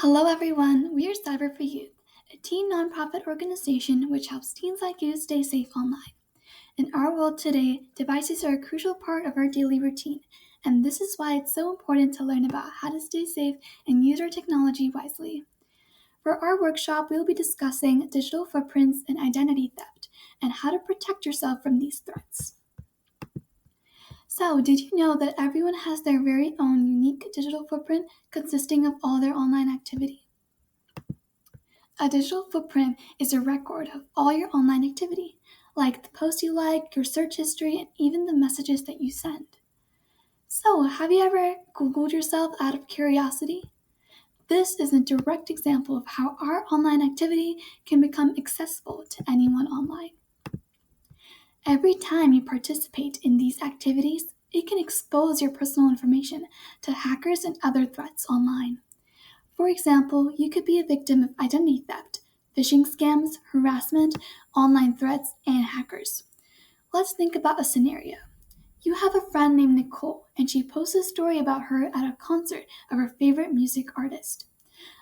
Hello, everyone. We are Cyber for Youth, a teen nonprofit organization which helps teens like you stay safe online. In our world today, devices are a crucial part of our daily routine, and this is why it's so important to learn about how to stay safe and use our technology wisely. For our workshop, we will be discussing digital footprints and identity theft, and how to protect yourself from these threats. So, did you know that everyone has their very own unique digital footprint consisting of all their online activity? A digital footprint is a record of all your online activity, like the posts you like, your search history, and even the messages that you send. So, have you ever Googled yourself out of curiosity? This is a direct example of how our online activity can become accessible to anyone online. Every time you participate in these activities, it can expose your personal information to hackers and other threats online. For example, you could be a victim of identity theft, phishing scams, harassment, online threats, and hackers. Let's think about a scenario. You have a friend named Nicole, and she posts a story about her at a concert of her favorite music artist.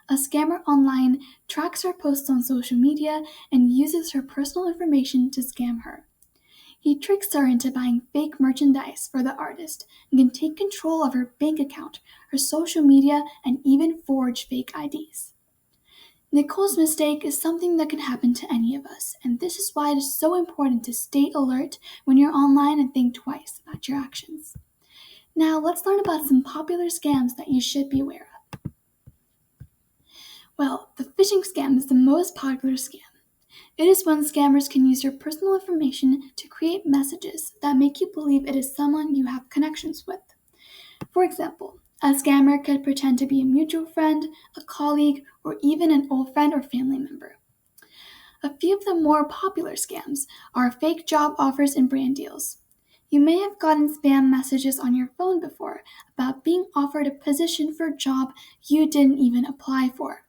A scammer online tracks her posts on social media and uses her personal information to scam her. He tricks her into buying fake merchandise for the artist and can take control of her bank account, her social media, and even forge fake IDs. Nicole's mistake is something that can happen to any of us, and this is why it is so important to stay alert when you're online and think twice about your actions. Now, let's learn about some popular scams that you should be aware of. Well, the phishing scam is the most popular scam. It is when scammers can use your personal information to create messages that make you believe it is someone you have connections with. For example, a scammer could pretend to be a mutual friend, a colleague, or even an old friend or family member. A few of the more popular scams are fake job offers and brand deals. You may have gotten spam messages on your phone before about being offered a position for a job you didn't even apply for.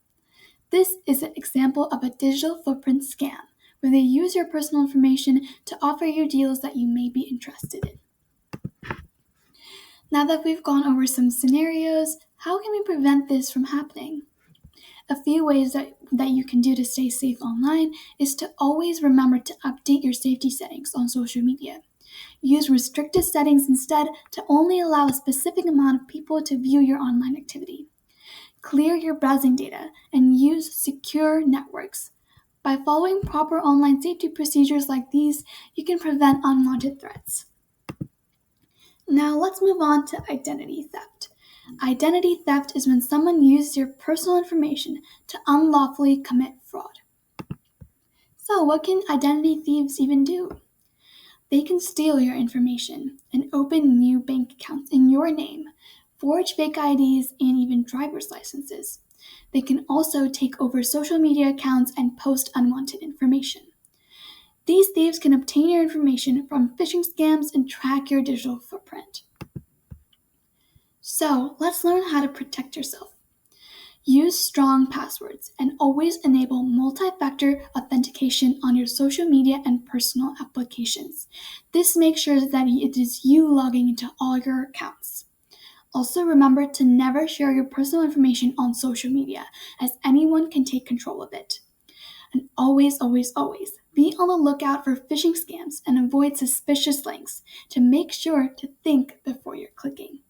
This is an example of a digital footprint scam, where they use your personal information to offer you deals that you may be interested in. Now that we've gone over some scenarios, how can we prevent this from happening? A few ways that you can do to stay safe online is to always remember to update your safety settings on social media. Use restricted settings instead to only allow a specific amount of people to view your online activity. Clear your browsing data and use secure networks. By following proper online safety procedures like these, you can prevent unwanted threats. Now let's move on to identity theft. Identity theft is when someone uses your personal information to unlawfully commit fraud. So, what can identity thieves even do? They can steal your information and open new bank accounts in your name, forge fake IDs, and even driver's licenses. They can also take over social media accounts and post unwanted information. These thieves can obtain your information from phishing scams and track your digital footprint. So, let's learn how to protect yourself. Use strong passwords and always enable multi-factor authentication on your social media and personal applications. This makes sure that it is you logging into all your accounts. Also, remember to never share your personal information on social media, as anyone can take control of it. And always, always, always be on the lookout for phishing scams and avoid suspicious links to make sure to think before you're clicking.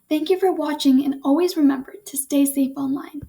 Thank you for watching, and always remember to stay safe online.